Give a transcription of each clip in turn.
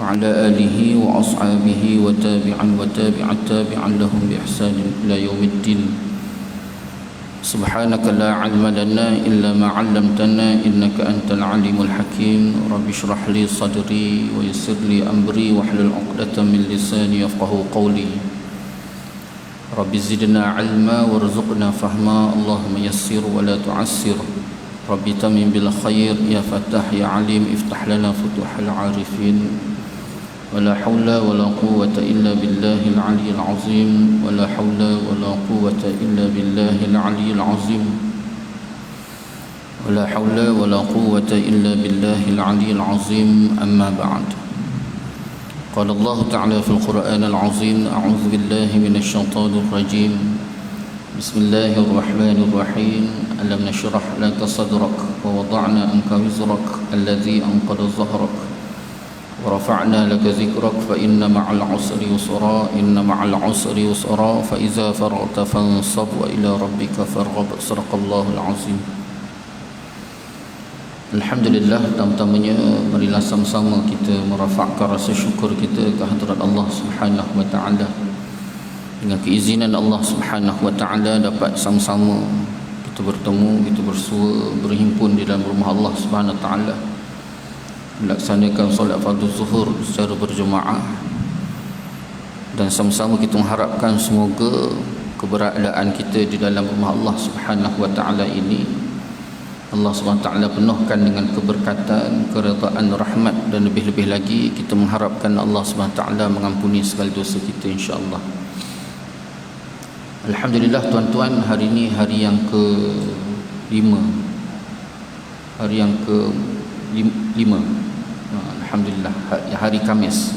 وعلى آله وأصحابه وتابع التابع لهم بإحسان إلى يوم الدين. سبحانك لا علم لنا إلا ما علمتنا إنك أنت العليم الحكيم. رب اشرح لي صدري ويسر لي أمري واحلل عقدة من لساني يفقهوا قولي. رب زدنا علما وارزقنا فهما اللهم يسر ولا تعسر. رب تمم بالخير يا فتاح يا عليم افتح لنا فتوح العارفين. ولا حول ولا قوة إلا بالله العلي العظيم. ولا حول ولا قوة إلا بالله العلي العظيم. ولا حول ولا قوة إلا بالله العلي العظيم. أما بعد، قال الله تعالى في القرآن العظيم: أعوذ بالله من الشيطان الرجيم. بسم الله الرحمن الرحيم. ألم نشرح لك صدرك ووضعنا عنك وزرك الذي أنقض ظهرك ورفعنا لك ذكرك فإن مع العسر يسرا إن مع العسر يسرا فإذا فرغت فانصب وإلى ربك فارغب. صدق الله العظيم. Alhamdulillah, pertama-tamanya marilah sama-sama kita merafakkan rasa syukur kita ke hadirat Allah Subhanahu wa taala. Dengan keizinan Allah Subhanahu wa taala dapat sama-sama kita bertemu, kita bersua, berhimpun di dalam rumah Allah Subhanahu wa taala, melaksanakan solat fardu zuhur secara berjemaah, dan sama-sama kita mengharapkan semoga keberadaan kita di dalam rumah Allah Subhanahu wa taala ini Allah SWT penuhkan dengan keberkatan, keredaan, rahmat, dan lebih-lebih lagi kita mengharapkan Allah SWT mengampuni segala dosa kita insya-Allah. Alhamdulillah tuan-tuan, hari ini hari yang ke-5. Hari yang ke-5. Alhamdulillah, hari Khamis.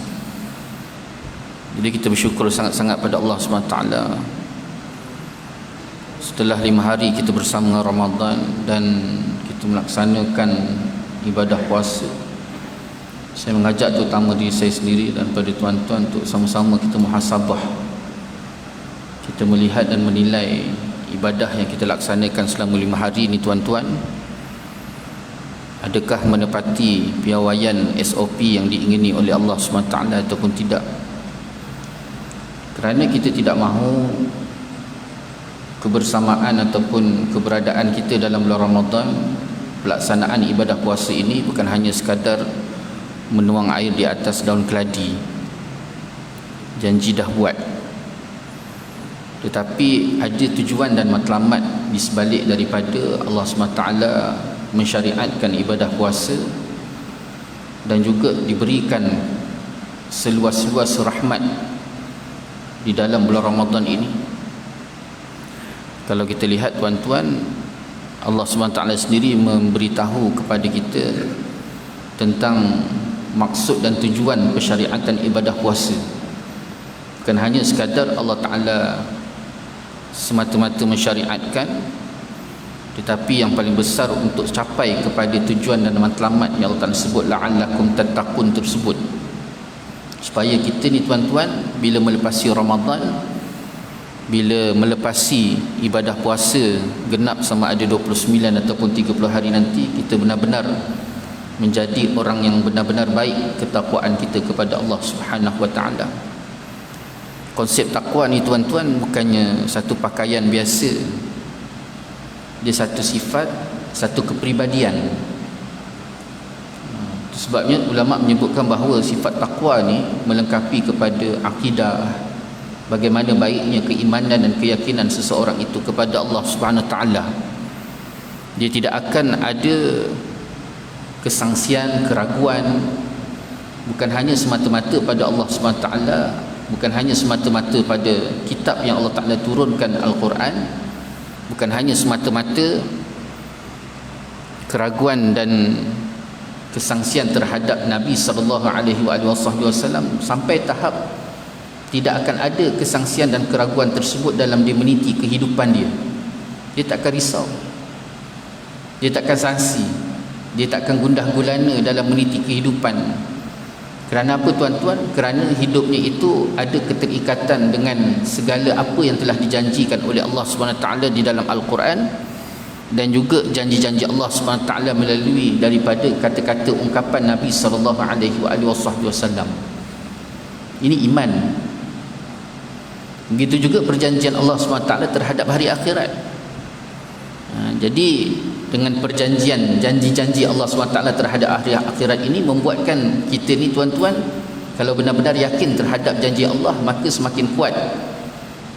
Jadi kita bersyukur sangat-sangat pada Allah SWT. Setelah 5 hari kita bersama Ramadan dan kita melaksanakan ibadah puasa, saya mengajak terutama diri saya sendiri dan pada tuan-tuan untuk sama-sama kita muhasabah. Kita melihat dan menilai ibadah yang kita laksanakan selama 5 hari ini tuan-tuan, adakah menepati piawaian SOP yang diingini oleh Allah SWT ataupun tidak. Kerana kita tidak mahu kebersamaan ataupun keberadaan kita dalam bulan Ramadan, pelaksanaan ibadah puasa ini bukan hanya sekadar menuang air di atas daun keladi, janji dah buat, tetapi ada tujuan dan matlamat di sebalik daripada Allah SWT mensyariatkan ibadah puasa dan juga diberikan seluas-luas rahmat di dalam bulan Ramadan ini. Kalau kita lihat tuan-tuan, Allah SWT sendiri memberitahu kepada kita tentang maksud dan tujuan persyariatan ibadah puasa. Bukan hanya sekadar Allah Ta'ala semata-mata mensyariatkan, tetapi yang paling besar untuk capai kepada tujuan dan matlamat yang Allah Ta'ala sebut la'allakum tattaqun tersebut, supaya kita ni tuan-tuan bila melepasi Ramadan, bila melepasi ibadah puasa genap sama ada 29 ataupun 30 hari nanti, kita benar-benar menjadi orang yang benar-benar baik ketakwaan kita kepada Allah Subhanahu wa taala. Konsep takwa ni tuan-tuan bukannya satu pakaian biasa. Dia satu sifat, satu kepribadian. Sebabnya ulama menyebutkan bahawa sifat takwa ni melengkapi kepada akidah, bagaimana baiknya keimanan dan keyakinan seseorang itu kepada Allah Subhanahu Wa Taala. Dia tidak akan ada kesangsian, keraguan, bukan hanya semata-mata pada Allah Subhanahu Wa Taala, bukan hanya semata-mata pada kitab yang Allah Taala turunkan Al-Quran, bukan hanya semata-mata keraguan dan kesangsian terhadap Nabi sallallahu alaihi wasallam, sampai tahap tidak akan ada kesangsian dan keraguan tersebut dalam dia meniti kehidupan dia. Dia tak akan risau, dia tak akan sangsi, dia tak akan gundah gulana dalam meniti kehidupan. Kerana apa tuan-tuan? Kerana hidupnya itu ada keterikatan dengan segala apa yang telah dijanjikan oleh Allah SWT di dalam Al-Quran, dan juga janji-janji Allah SWT melalui daripada kata-kata ungkapan Nabi SAW. Ini iman. Begitu juga perjanjian Allah SWT terhadap hari akhirat. Jadi dengan perjanjian, janji-janji Allah SWT terhadap hari akhirat ini membuatkan kita ni tuan-tuan, kalau benar-benar yakin terhadap janji Allah, maka semakin kuat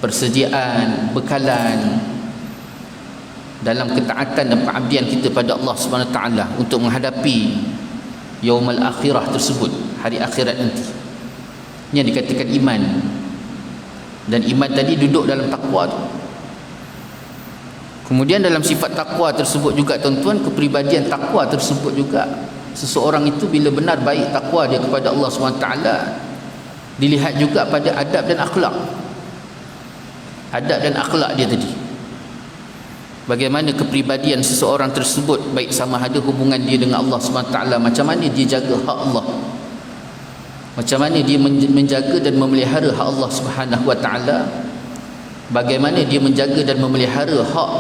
persediaan, bekalan dalam ketaatan dan pengabdian kita pada Allah SWT untuk menghadapi yaumul akhirah tersebut, hari akhirat nanti. Ini yang dikatakan iman. Dan iman tadi duduk dalam takwa tu. Kemudian dalam sifat takwa tersebut juga tuan-tuan, kepribadian takwa tersebut juga, seseorang itu bila benar baik takwa dia kepada Allah SWT, dilihat juga pada adab dan akhlak. Adab dan akhlak dia tadi, bagaimana kepribadian seseorang tersebut, baik sama ada hubungan dia dengan Allah SWT, macam mana dia jaga hak Allah, macam mana dia menjaga dan memelihara hak Allah SWT, bagaimana dia menjaga dan memelihara hak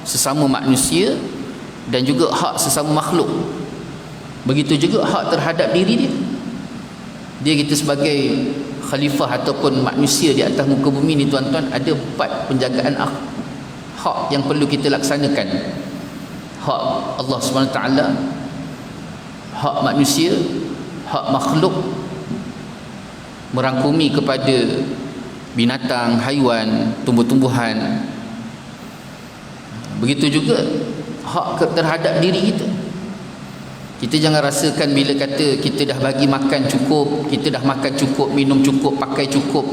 sesama manusia dan juga hak sesama makhluk. Begitu juga hak terhadap diri dia. Dia kita sebagai khalifah ataupun manusia di atas muka bumi ni tuan-tuan, ada 4 penjagaan hak yang perlu kita laksanakan. Hak Allah SWT, hak manusia, hak makhluk, merangkumi kepada binatang, haiwan, tumbuh-tumbuhan. Begitu juga hak terhadap diri kita. Kita jangan rasakan bila kata kita dah bagi makan cukup, kita dah makan cukup, minum cukup, pakai cukup,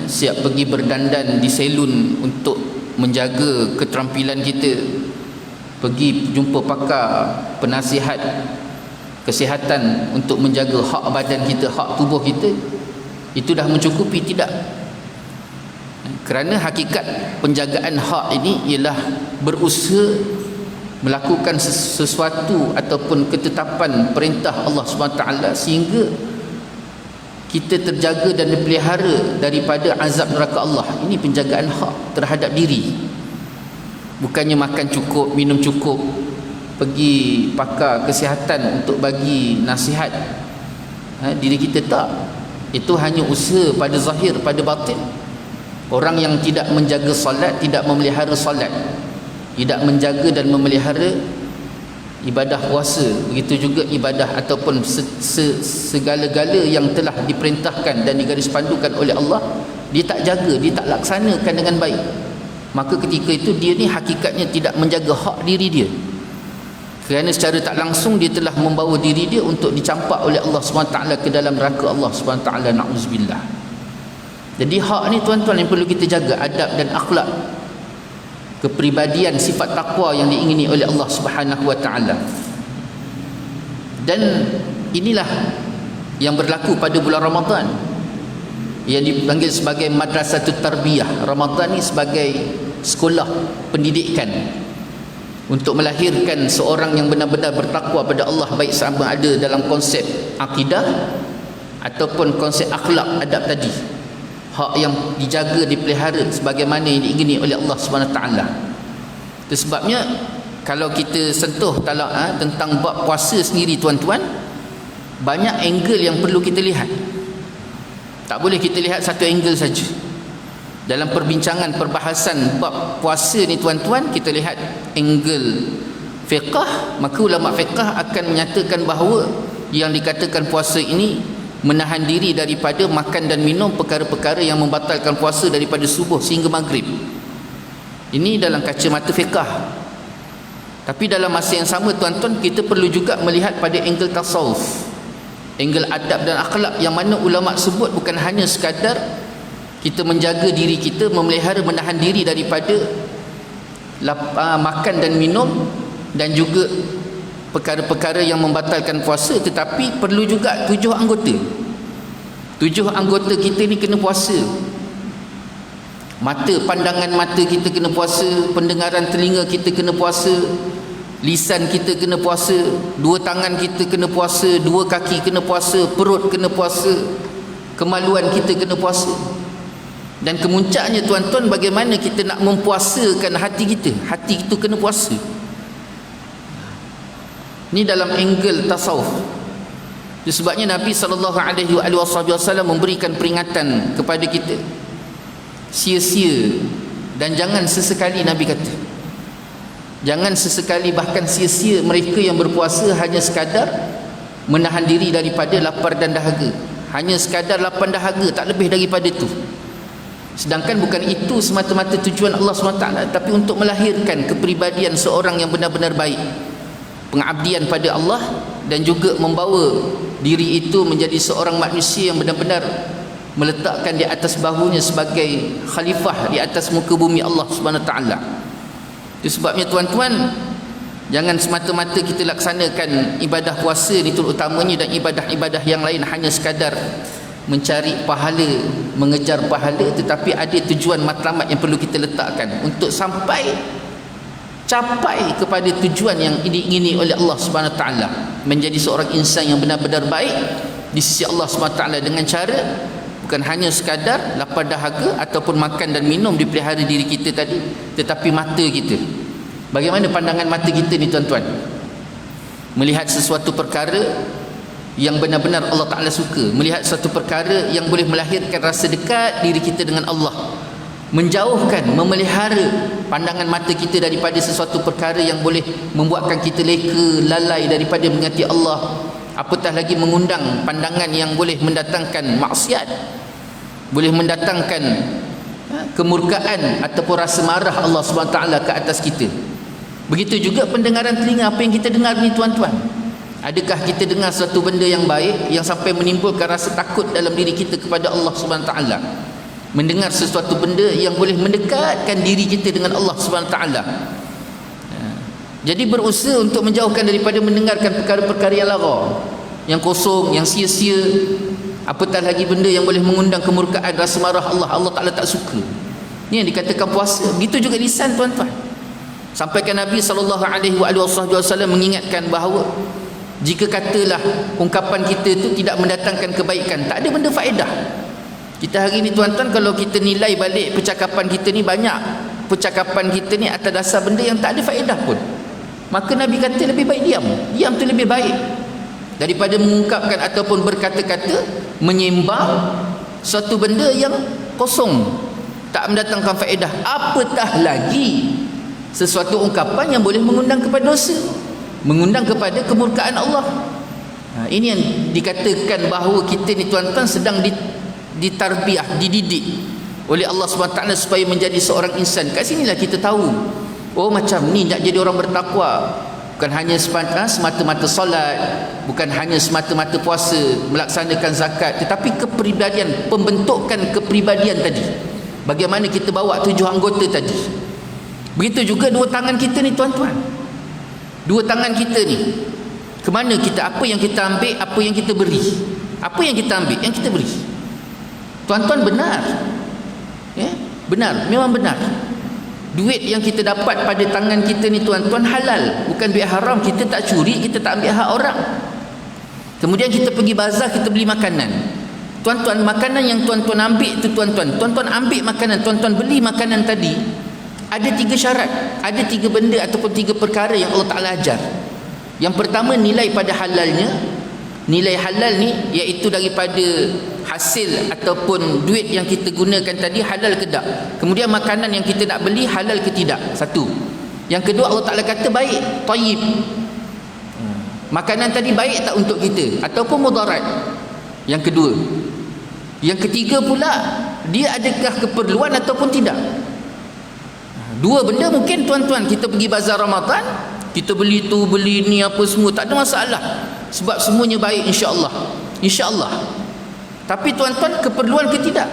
siap pergi berdandan di salon untuk menjaga keterampilan kita, pergi jumpa pakar penasihat kesihatan untuk menjaga hak badan kita, hak tubuh kita, itu dah mencukupi? Tidak. Kerana hakikat penjagaan hak ini ialah berusaha melakukan sesuatu ataupun ketetapan perintah Allah SWT sehingga kita terjaga dan dipelihara daripada azab neraka Allah. Ini penjagaan hak terhadap diri. Bukannya makan cukup, minum cukup, pergi pakar kesihatan untuk bagi nasihat diri kita, tak. Itu hanya usaha pada zahir, pada batin. Orang yang tidak menjaga salat, tidak memelihara salat, tidak menjaga dan memelihara ibadah puasa, begitu juga ibadah ataupun segala-gala yang telah diperintahkan dan digaris pandukan oleh Allah, dia tak jaga, dia tak laksanakan dengan baik, maka ketika itu dia ni hakikatnya tidak menjaga hak diri dia. Kerana secara tak langsung dia telah membawa diri dia untuk dicampak oleh Allah SWT ke dalam neraka Allah SWT, na'udzubillah. Jadi hak ni tuan-tuan yang perlu kita jaga, adab dan akhlak, kepribadian, sifat takwa yang diingini oleh Allah Subhanahu wa taala. Dan inilah yang berlaku pada bulan Ramadan, yang dipanggil sebagai madrasatut tarbiyah. Ramadan ni sebagai sekolah pendidikan untuk melahirkan seorang yang benar-benar bertakwa pada Allah, baik sama ada dalam konsep akidah ataupun konsep akhlak, adab tadi. Hak yang dijaga, dipelihara sebagaimana yang diingini oleh Allah SWT. Itu sebabnya kalau kita sentuh tentang bab puasa sendiri tuan-tuan, banyak angle yang perlu kita lihat. Tak boleh kita lihat satu angle saja. Dalam perbincangan, perbahasan bab puasa ni tuan-tuan, kita lihat angle fiqh, maka ulama fiqh akan menyatakan bahawa yang dikatakan puasa ini menahan diri daripada makan dan minum perkara-perkara yang membatalkan puasa daripada subuh sehingga maghrib. Ini dalam kacamata fiqh. Tapi dalam masa yang sama tuan-tuan, kita perlu juga melihat pada angle tasawuf, angle adab dan akhlak, yang mana ulama sebut bukan hanya sekadar kita menjaga diri kita, memelihara, menahan diri daripada makan dan minum dan juga perkara-perkara yang membatalkan puasa, tetapi perlu juga 7 anggota. 7 anggota kita ni kena puasa. Mata, pandangan mata kita kena puasa, pendengaran telinga kita kena puasa, lisan kita kena puasa, 2 tangan kita kena puasa, 2 kaki kena puasa, perut kena puasa, kemaluan kita kena puasa. Dan kemuncaknya tuan-tuan, bagaimana kita nak mempuasakan hati kita. Hati itu kena puasa. Ini dalam angle tasawuf. Sebabnya Nabi SAW memberikan peringatan kepada kita. Sia-sia, dan jangan sesekali, Nabi kata, jangan sesekali bahkan sia-sia mereka yang berpuasa hanya sekadar menahan diri daripada lapar dan dahaga. Hanya sekadar lapar dahaga, tak lebih daripada itu. Sedangkan bukan itu semata-mata tujuan Allah SWT, tapi untuk melahirkan kepribadian seorang yang benar-benar baik, pengabdian pada Allah, dan juga membawa diri itu menjadi seorang manusia yang benar-benar meletakkan di atas bahunya sebagai khalifah di atas muka bumi Allah SWT. Itu sebabnya tuan-tuan, jangan semata-mata kita laksanakan ibadah puasa ni terutamanya dan ibadah-ibadah yang lain hanya sekadar mencari pahala, mengejar pahala, tetapi ada tujuan matlamat yang perlu kita letakkan untuk capai kepada tujuan yang diingini oleh Allah Subhanahu Wa Taala, menjadi seorang insan yang benar-benar baik di sisi Allah Subhanahu Wa Taala dengan cara bukan hanya sekadar lapar dahaga ataupun makan dan minum dipelihara diri kita tadi, tetapi mata kita. Bagaimana pandangan mata kita ni tuan-tuan? Melihat sesuatu perkara yang benar-benar Allah Ta'ala suka, melihat satu perkara yang boleh melahirkan rasa dekat diri kita dengan Allah, menjauhkan, memelihara pandangan mata kita daripada sesuatu perkara yang boleh membuatkan kita leka, lalai daripada mengingati Allah, apatah lagi mengundang pandangan yang boleh mendatangkan maksiat, boleh mendatangkan kemurkaan ataupun rasa marah Allah SWT ke atas kita. Begitu juga pendengaran telinga, apa yang kita dengar ni tuan-tuan. Adakah kita dengar satu benda yang baik yang sampai menimbulkan rasa takut dalam diri kita kepada Allah Subhanahu Taala? Mendengar sesuatu benda yang boleh mendekatkan diri kita dengan Allah Subhanahu Taala. Jadi berusaha untuk menjauhkan daripada mendengarkan perkara-perkara yang lara, yang kosong, yang sia-sia, apatah lagi benda yang boleh mengundang kemurkaan, rasa marah Allah. Allah Taala tak suka. Ini yang dikatakan puasa. Begitu juga lisan tuan-tuan. Sampaikan Nabi SAW mengingatkan bahawa jika katalah ungkapan kita itu tidak mendatangkan kebaikan, tak ada benda faedah. Kita hari ni tuan-tuan, kalau kita nilai balik percakapan kita ni, banyak percakapan kita ni atas dasar benda yang tak ada faedah pun. Maka Nabi kata lebih baik diam. Diam tu lebih baik daripada mengungkapkan ataupun berkata-kata menyembang suatu benda yang kosong, tak mendatangkan faedah. Apatah lagi sesuatu ungkapan yang boleh mengundang kepada dosa, mengundang kepada kemurkaan Allah. Ini yang dikatakan bahawa kita ni tuan-tuan sedang ditarbiah, dididik oleh Allah SWT supaya menjadi seorang insan. Kat sinilah kita tahu, oh macam ni nak jadi orang bertakwa. Bukan hanya semata-mata solat, bukan hanya semata-mata puasa, melaksanakan zakat, tetapi kepribadian, pembentukan kepribadian tadi. Bagaimana kita bawa 7 anggota tadi. Begitu juga 2 tangan kita ni tuan-tuan. 2 tangan kita ni, ke mana kita, apa yang kita ambil, apa yang kita beri. Apa yang kita ambil, yang kita beri. Tuan-tuan, benar, benar, memang benar. Duit yang kita dapat pada tangan kita ni tuan-tuan halal, bukan duit haram. Kita tak curi, kita tak ambil hak orang. Kemudian kita pergi bazar, kita beli makanan. Tuan-tuan, makanan yang tuan-tuan ambil tu tuan-tuan ambil makanan, tuan-tuan beli makanan tadi, ada 3 syarat, ada 3 benda ataupun 3 perkara yang Allah Ta'ala ajar. Yang pertama, nilai pada halalnya. Nilai halal ni iaitu daripada hasil ataupun duit yang kita gunakan tadi halal ke tak. Kemudian makanan yang kita nak beli halal ke tidak. Satu. Yang kedua, Allah Ta'ala kata baik, tayyib. Makanan tadi baik tak untuk kita ataupun mudarat. Yang kedua. Yang ketiga pula, dia adakah keperluan ataupun tidak. 2 benda mungkin tuan-tuan, kita pergi bazar Ramadan, kita beli tu, beli ni, apa semua, tak ada masalah. Sebab semuanya baik insya-Allah. Insya-Allah. Tapi tuan-tuan, keperluan ke tidak?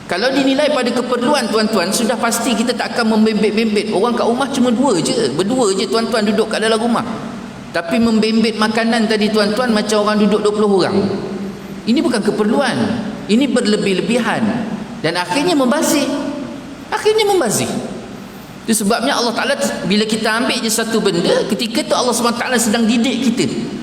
Kalau dinilai pada keperluan tuan-tuan, sudah pasti kita tak akan membembet-bembet. Orang kat rumah cuma 2 je, berdua je tuan-tuan duduk kat dalam rumah. Tapi membembet makanan tadi tuan-tuan macam orang duduk 20 orang. Ini bukan keperluan. Ini berlebih-lebihan. Dan akhirnya membazir. Itu sebabnya Allah Ta'ala bila kita ambil je satu benda, ketika tu Allah SWT sedang didik kita.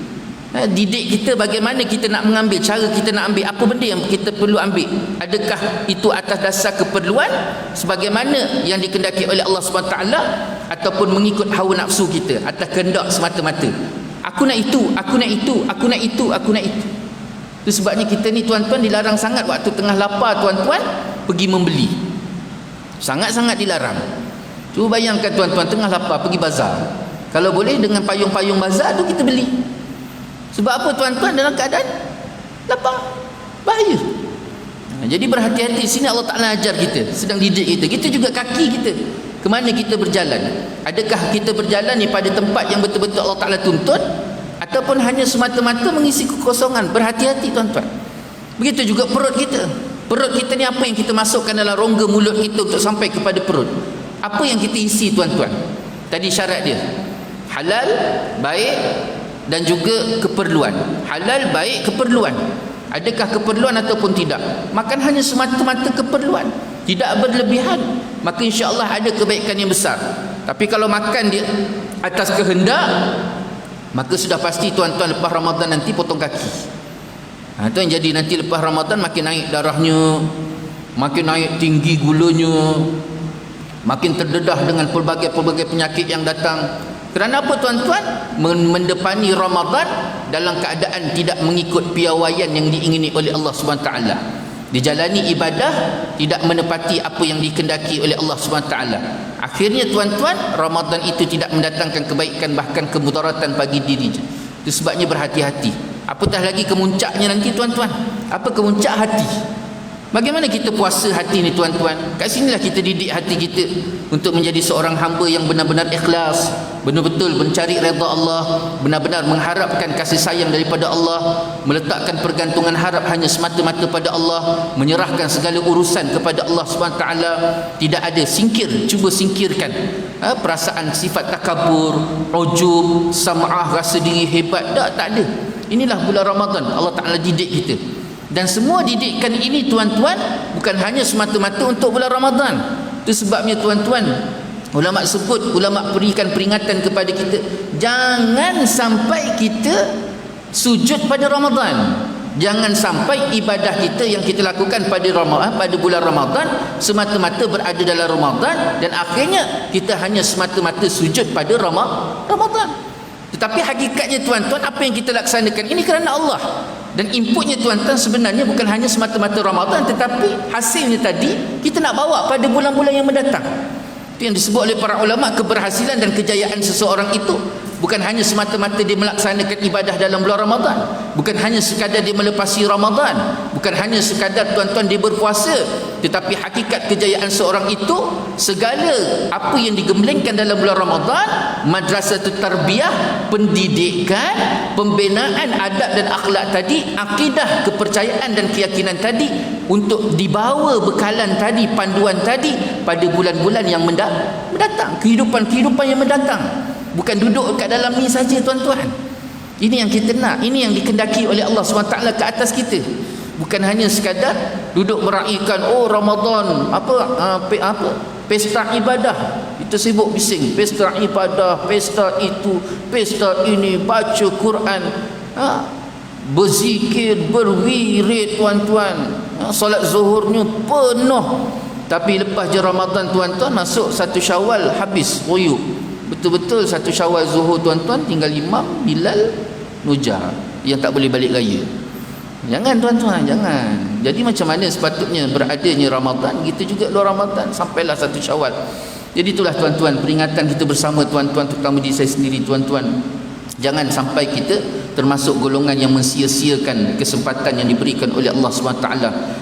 Didik kita bagaimana kita nak mengambil, cara kita nak ambil, apa benda yang kita perlu ambil. Adakah itu atas dasar keperluan sebagaimana yang dikehendaki oleh Allah SWT, ataupun mengikut hawa nafsu kita atas kehendak semata-mata. Aku nak itu, aku nak itu, aku nak itu, aku nak itu. Itu sebabnya kita ni tuan-tuan dilarang sangat waktu tengah lapar tuan-tuan pergi membeli. Sangat-sangat dilarang. Cuba bayangkan tuan-tuan tengah lapar pergi bazar. Kalau boleh dengan payung-payung bazar tu kita beli. Sebab apa tuan-tuan? Dalam keadaan lapar, bahaya. Jadi berhati-hati. Sini Allah Ta'ala ajar kita, sedang didik kita. Kita juga kaki kita, ke mana kita berjalan. Adakah kita berjalan ni pada tempat yang betul-betul Allah Ta'ala tuntut, ataupun hanya semata-mata mengisi kekosongan? Berhati-hati tuan-tuan. Begitu juga perut kita. Perut kita ni apa yang kita masukkan dalam rongga mulut kita untuk sampai kepada perut? Apa yang kita isi tuan-tuan? Tadi syarat dia halal, baik, dan juga keperluan. Halal, baik, keperluan. Adakah keperluan ataupun tidak? Makan hanya semata-mata keperluan, tidak berlebihan, maka insya-Allah ada kebaikan yang besar. Tapi kalau makan dia atas kehendak, maka sudah pasti tuan-tuan lepas Ramadan nanti potong kaki. Itu yang jadi nanti lepas Ramadan makin naik darahnya, makin naik tinggi gulanya, makin terdedah dengan pelbagai-pelbagai penyakit yang datang. Kerana apa tuan-tuan? Mendepani Ramadan dalam keadaan tidak mengikut piawaian yang diingini oleh Allah SWT. Dijalani ibadah tidak menepati apa yang dikehendaki oleh Allah SWT. Akhirnya tuan-tuan, Ramadan itu tidak mendatangkan kebaikan, bahkan kemudaratan bagi diri. Itu sebabnya berhati-hati. Apatah lagi kemuncaknya nanti tuan-tuan. Apa kemuncak? Hati. Bagaimana kita puasa hati ni tuan-tuan? Kat sinilah kita didik hati kita untuk menjadi seorang hamba yang benar-benar ikhlas, benar-betul mencari redha Allah, benar-benar mengharapkan kasih sayang daripada Allah, meletakkan pergantungan harap hanya semata-mata pada Allah, menyerahkan segala urusan kepada Allah SWT. Tidak ada singkir, cuba singkirkan perasaan sifat takabur, ujub, sam'ah, rasa diri hebat. Tak ada. Inilah bulan Ramadan Allah Ta'ala didik kita. Dan semua didikan ini tuan-tuan bukan hanya semata-mata untuk bulan Ramadan. Itu sebabnya tuan-tuan, ulama sebut, ulama berikan peringatan kepada kita, jangan sampai kita sujud pada Ramadan. Jangan sampai ibadah kita yang kita lakukan pada bulan Ramadan semata-mata berada dalam Ramadan, dan akhirnya kita hanya semata-mata sujud pada Ramadan. Tetapi hakikatnya tuan-tuan, apa yang kita laksanakan ini kerana Allah. Dan inputnya tuan-tuan sebenarnya bukan hanya semata-mata Ramadan, tetapi hasilnya tadi kita nak bawa pada bulan-bulan yang mendatang. Itu yang disebut oleh para ulama, keberhasilan dan kejayaan seseorang itu bukan hanya semata-mata dia melaksanakan ibadah dalam bulan Ramadan, bukan hanya sekadar dia melepasi Ramadan, bukan hanya sekadar tuan-tuan dia berpuasa, tetapi hakikat kejayaan seorang itu segala apa yang digemblengkan dalam bulan Ramadan, madrasatut tarbiyah, pendidikan, pembinaan adab dan akhlak tadi, akidah, kepercayaan dan keyakinan tadi, untuk dibawa bekalan tadi, panduan tadi pada bulan-bulan yang mendatang, kehidupan-kehidupan yang mendatang. Bukan duduk kat dalam ni saja tuan-tuan. Ini yang kita nak, ini yang dikehendaki oleh Allah SWT ke atas kita. Bukan hanya sekadar duduk meraihkan Ramadan, pesta ibadah. Kita sibuk bising, pesta ibadah, pesta itu, pesta ini, baca Quran, berzikir, berwirid tuan-tuan. Solat zuhurnya penuh. Tapi lepas je Ramadan tuan-tuan, masuk 1 Syawal habis ruyuk. Betul-betul 1 Syawal zuhur tuan-tuan tinggal imam, Bilal, Nujar yang tak boleh balik raya. Jangan tuan-tuan, jangan. Jadi macam mana sepatutnya beradanya Ramadan, kita juga luar Ramadan sampailah 1 Syawal. Jadi itulah tuan-tuan peringatan kita bersama tuan-tuan, terutama diri saya sendiri tuan-tuan. Jangan sampai kita termasuk golongan yang mensia-siakan kesempatan yang diberikan oleh Allah SWT.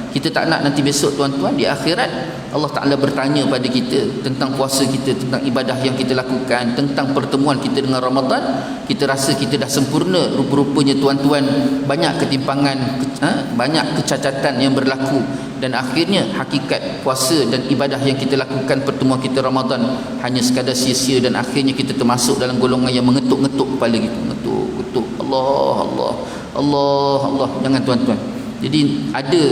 Kita tak nak nanti besok tuan-tuan di akhirat Allah Ta'ala bertanya pada kita tentang puasa kita, tentang ibadah yang kita lakukan, tentang pertemuan kita dengan Ramadan. Kita rasa kita dah sempurna, rupa-rupanya tuan-tuan banyak ketimpangan, banyak kecacatan yang berlaku, dan akhirnya hakikat puasa dan ibadah yang kita lakukan, pertemuan kita Ramadan hanya sekadar sia-sia, dan akhirnya kita termasuk dalam golongan yang mengetuk-ngetuk kepala kita, ngetuk-ngetuk Allah, Allah, Allah, Allah. Jangan tuan-tuan. Jadi ada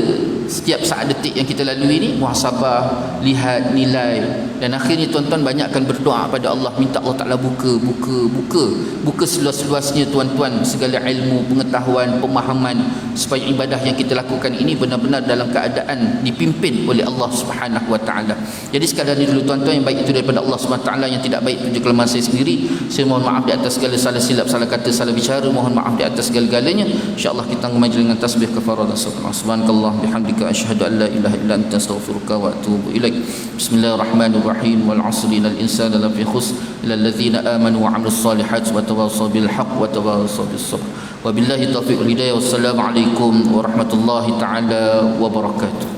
setiap saat detik yang kita lalui ni, muhasabah, lihat nilai, dan akhirnya tuan-tuan banyakkan berdoa pada Allah, minta Allah Ta'ala buka seluas-luasnya tuan-tuan segala ilmu, pengetahuan, pemahaman, supaya ibadah yang kita lakukan ini benar-benar dalam keadaan dipimpin oleh Allah Subhanahu Wa Ta'ala. Jadi sekadar ini dulu tuan-tuan, yang baik itu daripada Allah Subhanahu Wa Ta'ala, yang tidak baik itu juga kelemahan saya sendiri. Saya mohon maaf di atas segala salah silap, salah kata, salah bicara, mohon maaf di atas segala-galanya. InsyaAllah kita mengaji dengan tasbih kafarah dan subhanallah bihamdika asyhadu an la ilaha illa anta astaghfiruka wa atubu ilaik. Bismillahirrahmanirrahim. Wal 'asri innal insana lafi khusr illa alladhina amanu wa 'amilus salihati wa tawassaw bil haqq wa tawassaw bis sabr. Wabillahi taufiq wal hidayah. Wassalamu alaikum warahmatullahi taala wabarakatuh.